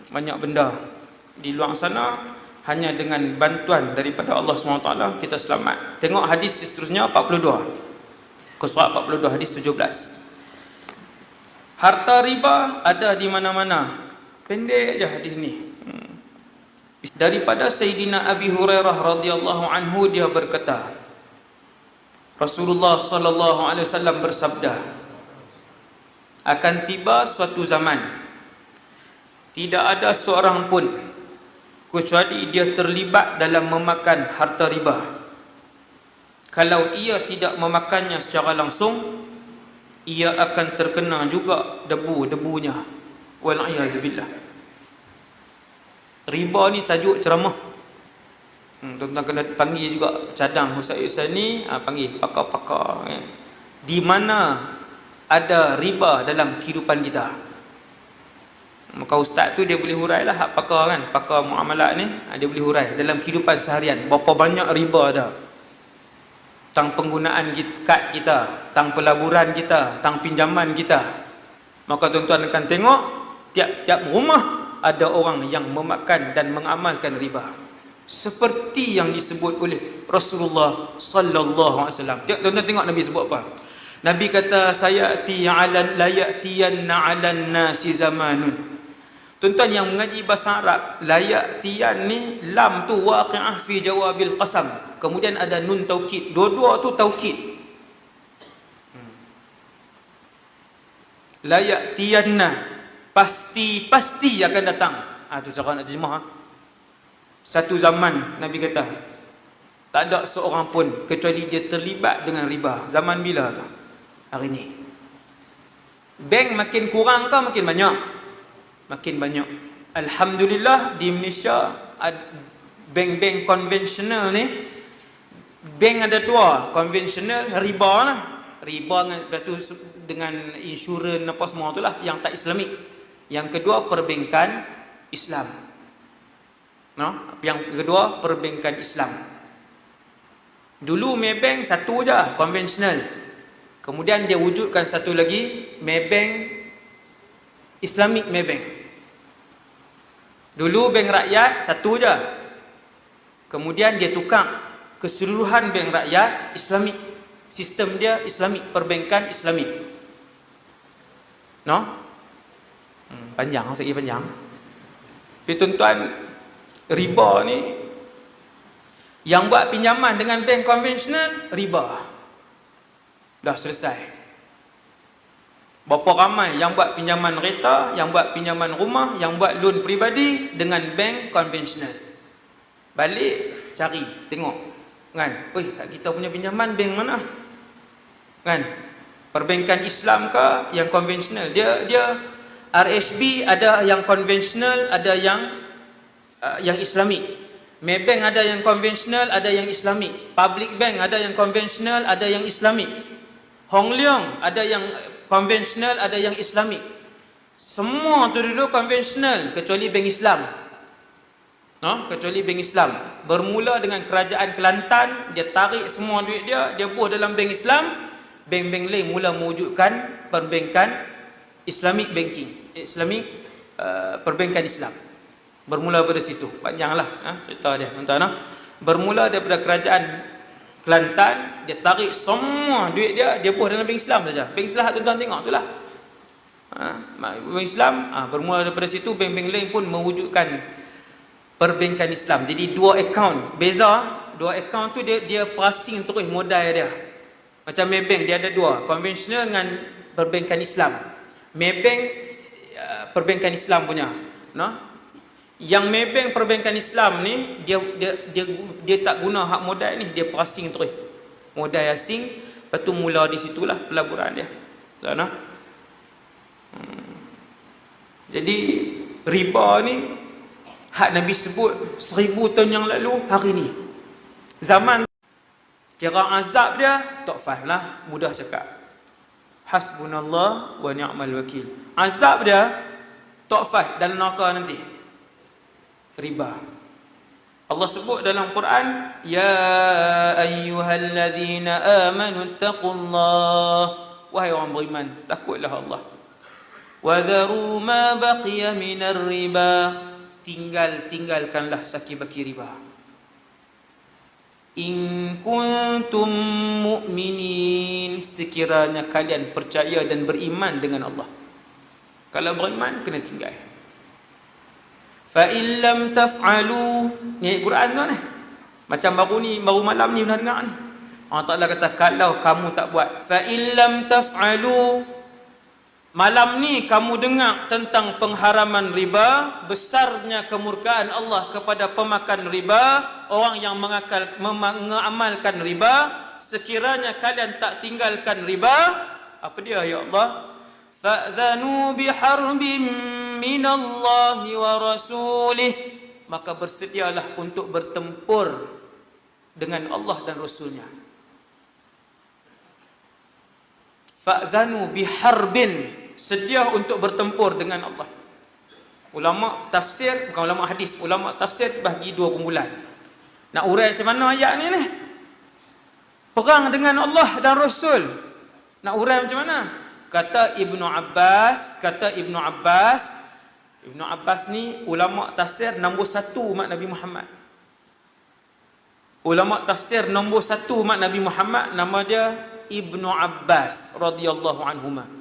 Banyak benda di luar sana hanya dengan bantuan daripada Allah SWT kita selamat. Tengok hadis seterusnya 42. Surat 42 hadis 17. Harta riba ada di mana-mana. Pendek je hadis ni. Daripada Sayyidina Abi Hurairah radhiyallahu anhu, dia berkata, Rasulullah sallallahu alaihi wasallam bersabda, akan tiba suatu zaman tidak ada seorang pun kecuali dia terlibat dalam memakan harta riba. Kalau ia tidak memakannya secara langsung, ia akan terkena juga debu-debunya. Wal'iyadzubillah. Riba ni tajuk ceramah. Tuan-tuan kena panggil juga cadang Ustaz ni, panggil pakar-pakar. Di mana ada riba dalam kehidupan kita, maka ustaz tu dia boleh hurai lah, hak pakar kan, pakar muamalat ni, dia boleh hurai dalam kehidupan seharian berapa banyak riba ada. Tang penggunaan kad kita, tang pelaburan kita, tang pinjaman kita. Maka tuan-tuan akan tengok tiap-tiap rumah ada orang yang memakan dan mengamalkan riba, seperti yang disebut oleh Rasulullah sallallahu alaihi wasallam. Tuan-tuan tengok Nabi sebut apa? Nabi kata, sayati 'alan la ya'tiyanna 'alan nasi zamanun. Tuan-tuan yang mengaji bahasa Arab, layak tiyan ni, lam tu waqi'ah fi jawabil qasam. Kemudian ada nun taukid. Dua-dua tu taukid. Layak tiyanna, pasti akan datang. Tu cara nak terjemah. Satu zaman Nabi kata, tak ada seorang pun kecuali dia terlibat dengan riba. Zaman bila tu? Hari ni. Bank makin kurang ke makin banyak? Makin banyak. Alhamdulillah di Malaysia bank-bank konvensional ni, bank ada dua, konvensional, riba lah. Riba dengan tu dengan insurans apa semua itulah yang tak Islamik. Yang kedua perbankan Islam. No? Yang kedua perbankan Islam. Dulu Maybank satu je, konvensional. Kemudian dia wujudkan satu lagi, Maybank Islamic Maybank. Dulu bank rakyat satu je. Kemudian dia tukar keseluruhan bank rakyat Islamik. Sistem dia Islamik, perbankan Islamik. No? Panjang, segi panjang. Tapi tuan-tuan, riba ni yang buat pinjaman dengan bank konvensional, riba. Dah selesai. Berapa ramai yang buat pinjaman kereta, yang buat pinjaman rumah, yang buat loan peribadi dengan bank konvensional. Balik cari, tengok kan, oi, kita punya pinjaman bank mana? Kan? Perbankan Islam ke yang konvensional? Dia RSB ada yang konvensional, ada yang Islamik. Maybank ada yang konvensional, ada yang Islamik. Public Bank ada yang konvensional, ada yang Islamik. Hong Leong ada yang konvensional, ada yang Islamik. Semua tu dulu konvensional kecuali bank Islam. No? Kecuali bank Islam. Bermula dengan kerajaan Kelantan, dia tarik semua duit dia buh dalam bank Islam. Bank-bank lain mula mewujudkan perbankan Islamic banking, Islamic perbankan Islam. Bermula pada situ. Panjanglah cerita dia, tuan-tuan. Bermula daripada kerajaan Kelantan, dia tarik semua duit dia buh dalam bank Islam saja. Bank Islam tuan-tuan tengok itulah. Bank Islam, bermula daripada situ bank-bank lain pun mewujudkan perbankan Islam. Jadi dua akaun, beza dua akaun tu dia passing terus modal dia. Macam Maybank dia ada dua, konvensional dengan perbankan Islam. Maybank perbankan Islam punya, no? Yang Maybank perbankan Islam ni dia tak guna hak modal ni, dia passing terus modal asing. Lepas tu mula di situlah pelaburan dia. Tahu tak? Jadi riba ni hak Nabi sebut 1000 tahun yang lalu, hari ni zaman kira azab dia tak faham lah, mudah cakap hasbunallah wa ni'mal wakil. Azab dia tak faham dalam neraka nanti, riba. Allah sebut dalam Quran, ya ayyuhallazina amanu taqullah, wahai orang beriman, takutlah Allah. Wa dharu ma baqiya minar riba, tinggalkanlah saki-baki riba. In kuntum mu'minin, sekiranya kalian percaya dan beriman dengan Allah. Kalau beriman kena tinggal. Fa in lam taf'alu, ni Quran tu ni. Macam baru malam ni pernah dengar ni. Allah Taala kata kalau kamu tak buat, fa in lam taf'alu, malam ni kamu dengar tentang pengharaman riba, besarnya kemurkaan Allah kepada pemakan riba, orang yang mengamalkan riba. Sekiranya kalian tak tinggalkan riba, apa dia ya Allah? Fa'dhanu biharbin minallahi wa rasulih, maka bersedialah untuk bertempur dengan Allah dan Rasulnya. Fa'dhanu biharbin, sedia untuk bertempur dengan Allah. Ulama tafsir, bukan ulama hadis, ulama tafsir bagi dua kumpulan. Nak urai macam mana ayat ni ni? Perang dengan Allah dan Rasul. Nak urai macam mana? Kata Ibnu Abbas ni ulama tafsir nombor 1 umat Nabi Muhammad. Ulama tafsir nombor 1 umat Nabi Muhammad, nama dia Ibnu Abbas radhiyallahu anhuma.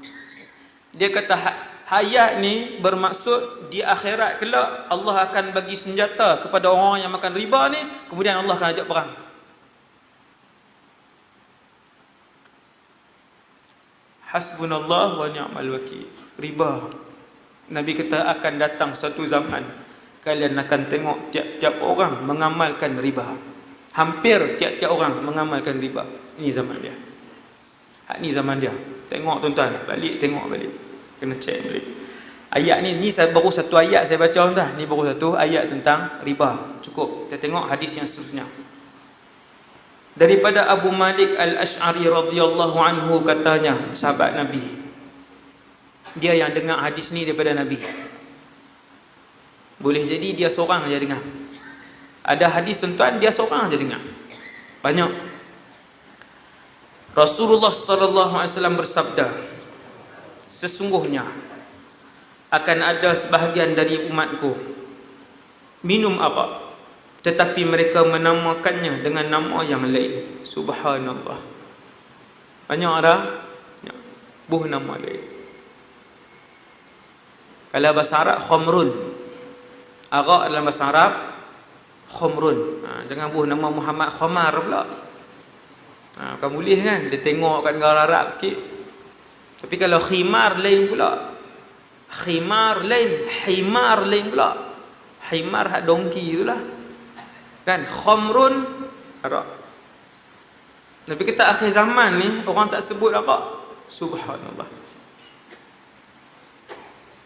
Dia kata ayat ni bermaksud di akhirat kelak Allah akan bagi senjata kepada orang yang makan riba ni, kemudian Allah akan ajak perang. Hasbunallah wa ni'mal wakil. Riba, Nabi kata akan datang satu zaman kalian akan tengok tiap-tiap orang mengamalkan riba. Hampir tiap-tiap orang mengamalkan riba. Ini zaman dia. Ini zaman dia. Tengok tuan-tuan, balik tengok balik. Kena cek balik. Ayat ni baru satu ayat saya baca tuan. Ni baru satu ayat tentang riba. Cukup. Kita tengok hadis yang seterusnya. Daripada Abu Malik Al-Ash'ari radhiyallahu anhu, katanya, sahabat Nabi, dia yang dengar hadis ni daripada Nabi. Boleh jadi dia seorang aja dengar. Ada hadis tuan-tuan dia seorang aja dengar. Banyak. Rasulullah sallallahu alaihi wasallam bersabda, sesungguhnya akan ada sebahagian dari umatku minum apa, tetapi mereka menamakannya dengan nama yang lain. Subhanallah. Banyak ada buh nama lain. Kalau bahasa Arab khamrun, arak dalam bahasa Arab khamrun. Dengan buh nama Muhammad Khamar pula. Bukan boleh kan, dia tengok kat negara Arab sikit. Tapi kalau khimar lain pula. Khimar lain, himar lain pula. Himar hak dongki itulah. Kan, khamrun arak. Tapi kita akhir zaman ni orang tak sebut arak. Subhanallah.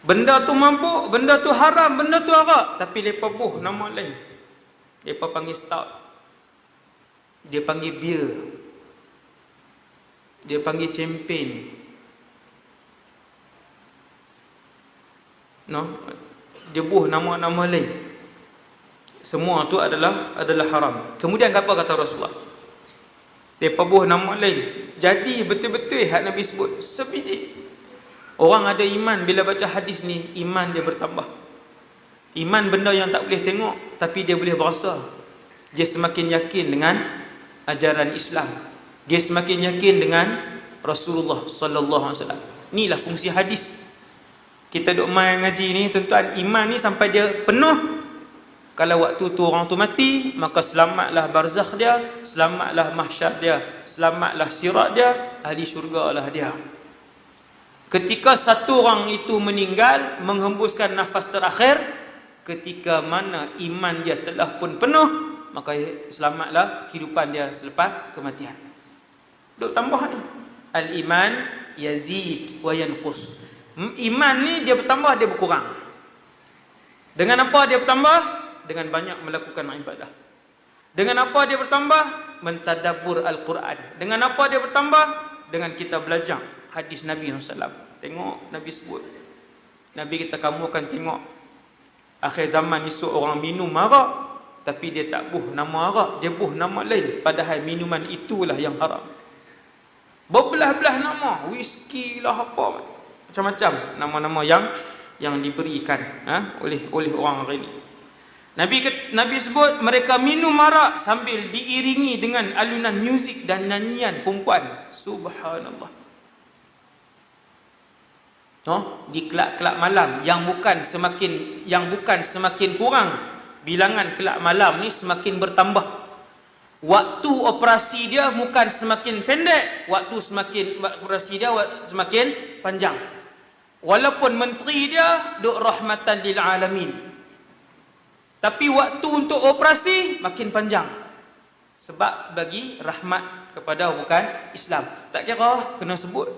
Benda tu mabuk, benda tu haram, benda tu arak, tapi depa buh nama lain. Depa panggil stout. Dia panggil beer. Dia panggil champagne. No, dia buh nama-nama lain. Semua tu adalah haram. Kemudian apa kata Rasulullah? Depa buh nama lain. Jadi betul-betul hak Nabi sebut sebiji. Orang ada iman bila baca hadis ni, iman dia bertambah. Iman benda yang tak boleh tengok, tapi dia boleh berasa. Dia semakin yakin dengan ajaran Islam. Dia semakin yakin dengan Rasulullah sallallahu alaihi wasallam. Inilah fungsi hadis. Kita duk main ngaji ni tuan-tuan, iman ni sampai dia penuh. Kalau waktu tu orang tu mati, maka selamatlah barzakh dia, selamatlah mahsyar dia, selamatlah sirat dia, ahli syurga lah dia. Ketika satu orang itu meninggal, menghembuskan nafas terakhir, ketika mana iman dia telah pun penuh, maka selamatlah kehidupan dia selepas kematian. Duk tambah ni. Al-iman yazid wa yanqus. Iman ni dia bertambah, dia berkurang. Dengan apa dia bertambah? Dengan banyak melakukan ibadah. Dengan apa dia bertambah? Mentadabbur Al-Quran. Dengan apa dia bertambah? Dengan kita belajar hadis Nabi SAW. Tengok Nabi sebut. Nabi kata kamu akan tengok akhir zaman esok orang minum arak, tapi dia tak buh nama arak, dia buh nama lain, padahal minuman itulah yang haram. Berbelah-belah nama, whisky lah apa, macam-macam nama-nama yang diberikan oleh orang hari ini. Nabi sebut mereka minum arak sambil diiringi dengan alunan muzik dan nyanyian perempuan. Subhanallah. Di kelab-kelab malam yang bukan semakin kurang, bilangan kelab malam ni semakin bertambah. Waktu operasi dia bukan semakin pendek, operasi dia semakin panjang. Walaupun menteri dia duk rahmatan lil alamin, tapi waktu untuk operasi makin panjang. Sebab bagi rahmat kepada bukan Islam. Tak kira kena sebut.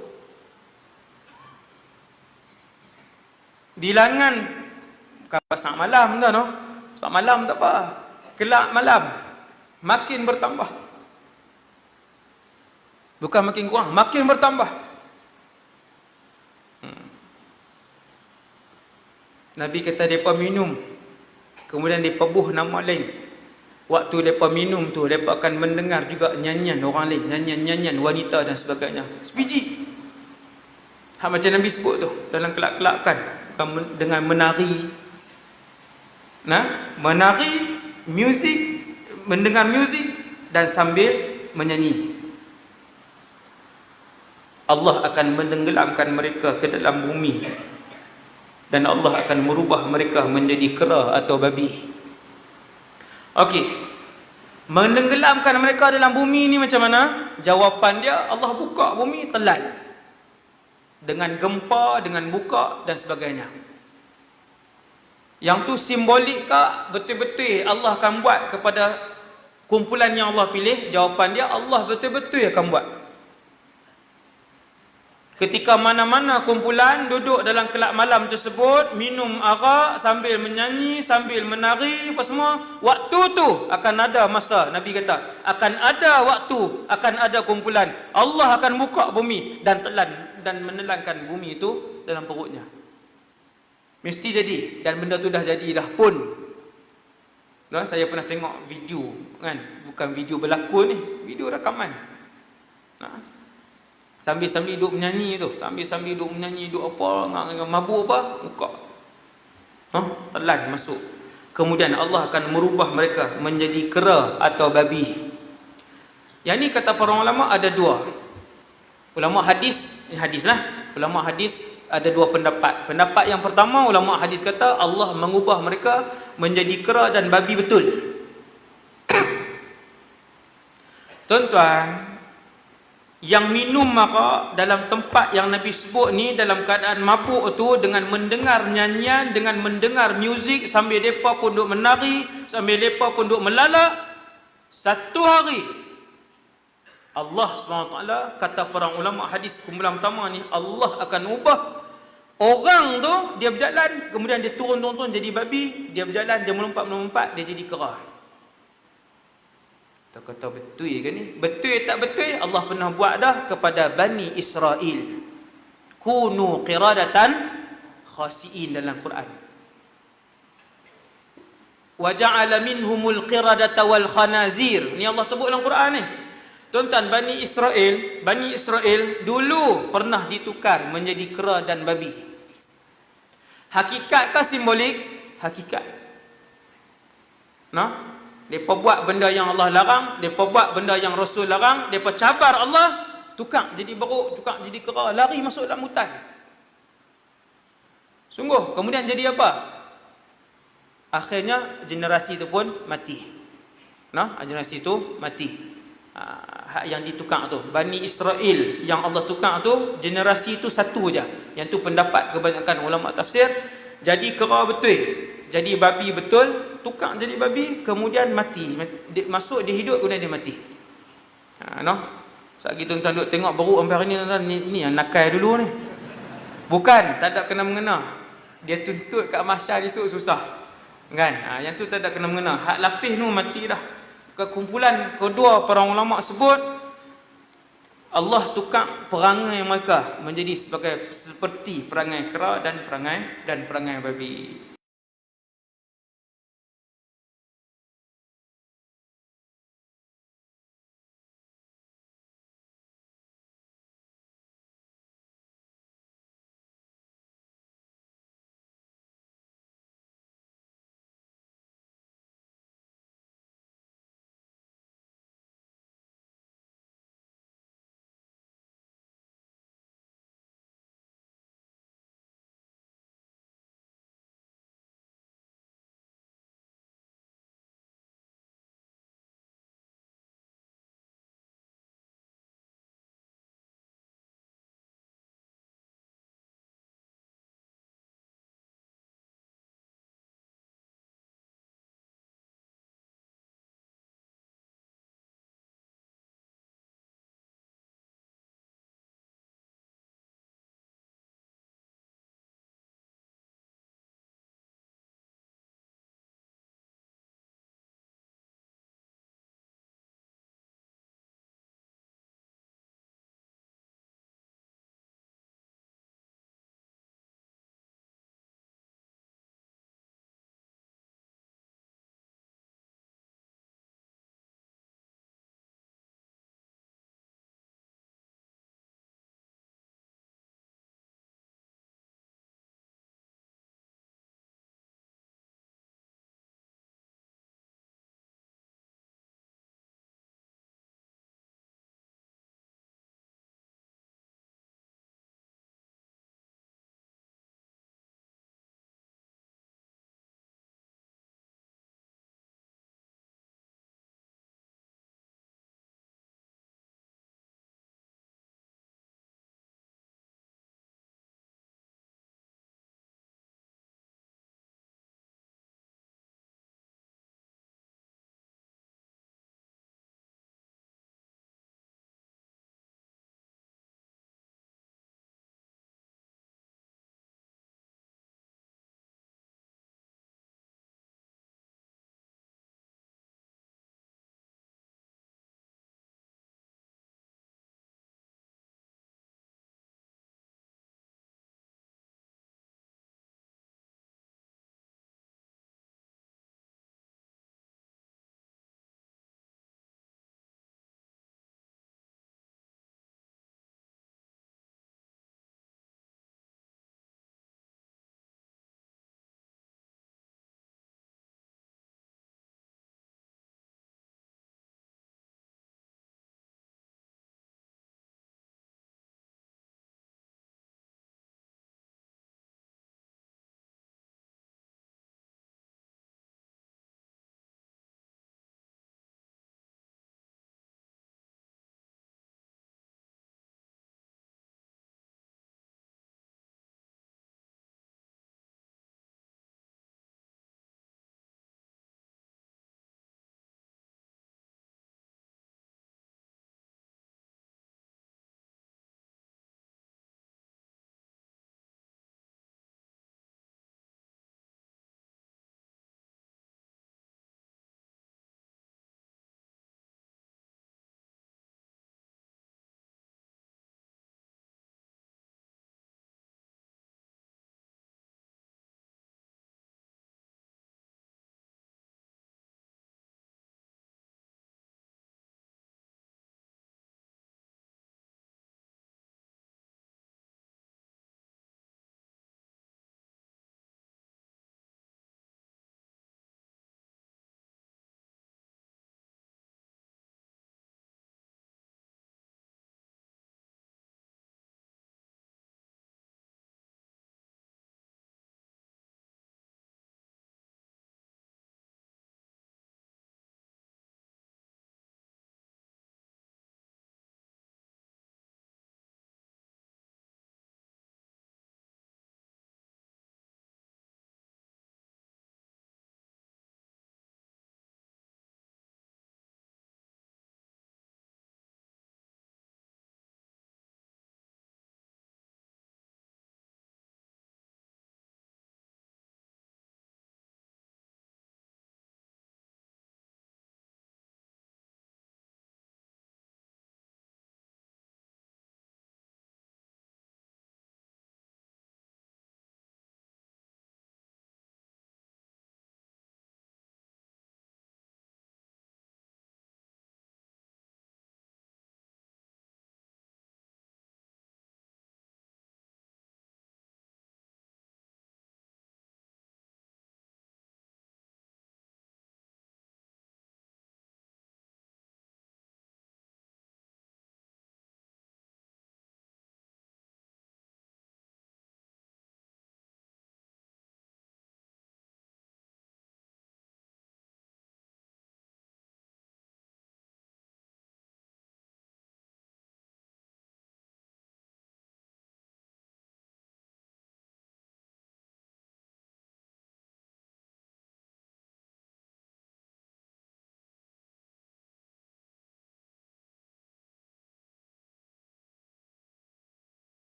Bilangan bukan pasal malam dah, no. Pasal malam tak apa. Kelab malam makin bertambah. Bukan makin kurang, makin bertambah. Nabi kata mereka minum, kemudian mereka buh nama lain. Waktu mereka minum tu, mereka akan mendengar juga nyanyian orang lain, nyanyian wanita dan sebagainya. Sebiji. Macam Nabi sebut tu dalam kelab-kelab kan, dengan menari, menari, muzik, mendengar muzik dan sambil menyanyi. Allah akan menenggelamkan mereka ke dalam bumi, dan Allah akan merubah mereka menjadi kera atau babi. Okey, menenggelamkan mereka dalam bumi ni macam mana? Jawapan dia, Allah buka bumi telan dengan gempa, dengan buka dan sebagainya. Yang tu simbolik ke betul-betul Allah akan buat kepada kumpulan yang Allah pilih? Jawapan dia, Allah betul-betul akan buat. Ketika mana-mana kumpulan duduk dalam kelab malam tersebut, minum arak sambil menyanyi, sambil menari, apa semua, waktu tu akan ada masa, Nabi kata, akan ada waktu, akan ada kumpulan, Allah akan buka bumi dan telan dan menelankan bumi itu dalam perutnya. Mesti jadi, dan benda tu dah jadi dah pun. Saya pernah tengok video kan, bukan video berlakon ni, video rakaman. Sambil-sambil duduk menyanyi tu, sambil-sambil duduk menyanyi, duduk apa, mabuk apa, buka. Telan masuk. Kemudian Allah akan merubah mereka menjadi kera atau babi. Yang ni kata para ulama ada dua. Ulama hadis, ini hadis lah. Ulama hadis ada dua pendapat. Pendapat yang pertama, ulama hadis kata Allah mengubah mereka menjadi kera dan babi betul. Tuan-tuan, yang minum arak dalam tempat yang Nabi sebut ni, dalam keadaan mabuk tu, dengan mendengar nyanyian, dengan mendengar muzik, sambil mereka pun duduk menari, sambil mereka pun duduk melalak, satu hari Allah SWT, kata para ulama hadis kumpulan pertama ni, Allah akan ubah orang tu, dia berjalan, kemudian dia turun-turun jadi babi, dia berjalan, dia melompat-melompat, dia jadi kera. Kita kata betul ke ni? Betul tak betul? Allah pernah buat dah kepada Bani Israel. Kunu qiradatan khasi'in dalam Quran. Wa ja'ala minhumul qiradata wal khanazir. Ni Allah sebut dalam Quran ni. Tuan-tuan, Bani Israel dulu pernah ditukar menjadi kera dan babi. Hakikat ke simbolik? Hakikat. Mereka buat benda yang Allah larang, mereka buat benda yang Rasul larang, mereka cabar Allah, tukar jadi beruk, tukar jadi kera, lari masuk dalam hutan. Sungguh, kemudian jadi apa? Akhirnya generasi itu pun mati. Generasi itu mati. Yang ditukar tu, Bani Israel yang Allah tukar tu, generasi itu satu je. Yang tu pendapat kebanyakan ulama tafsir. Jadi kera betul, jadi babi betul, tukar jadi babi, kemudian mati. Masuk dia hidup, kemudian dia mati. Saat kita tuan-tuan duduk tengok beruk sampai hari ni yang nakal dulu ni. Bukan, tak ada kena-mengena. Dia tuntut kat mahsyar esok susah. Kan? Yang tu tak ada kena-mengena. Hak lapis tu mati dah. Kekumpulan kedua para ulama sebut, Allah tukar perangai mereka menjadi seperti perangai kera dan perangai babi.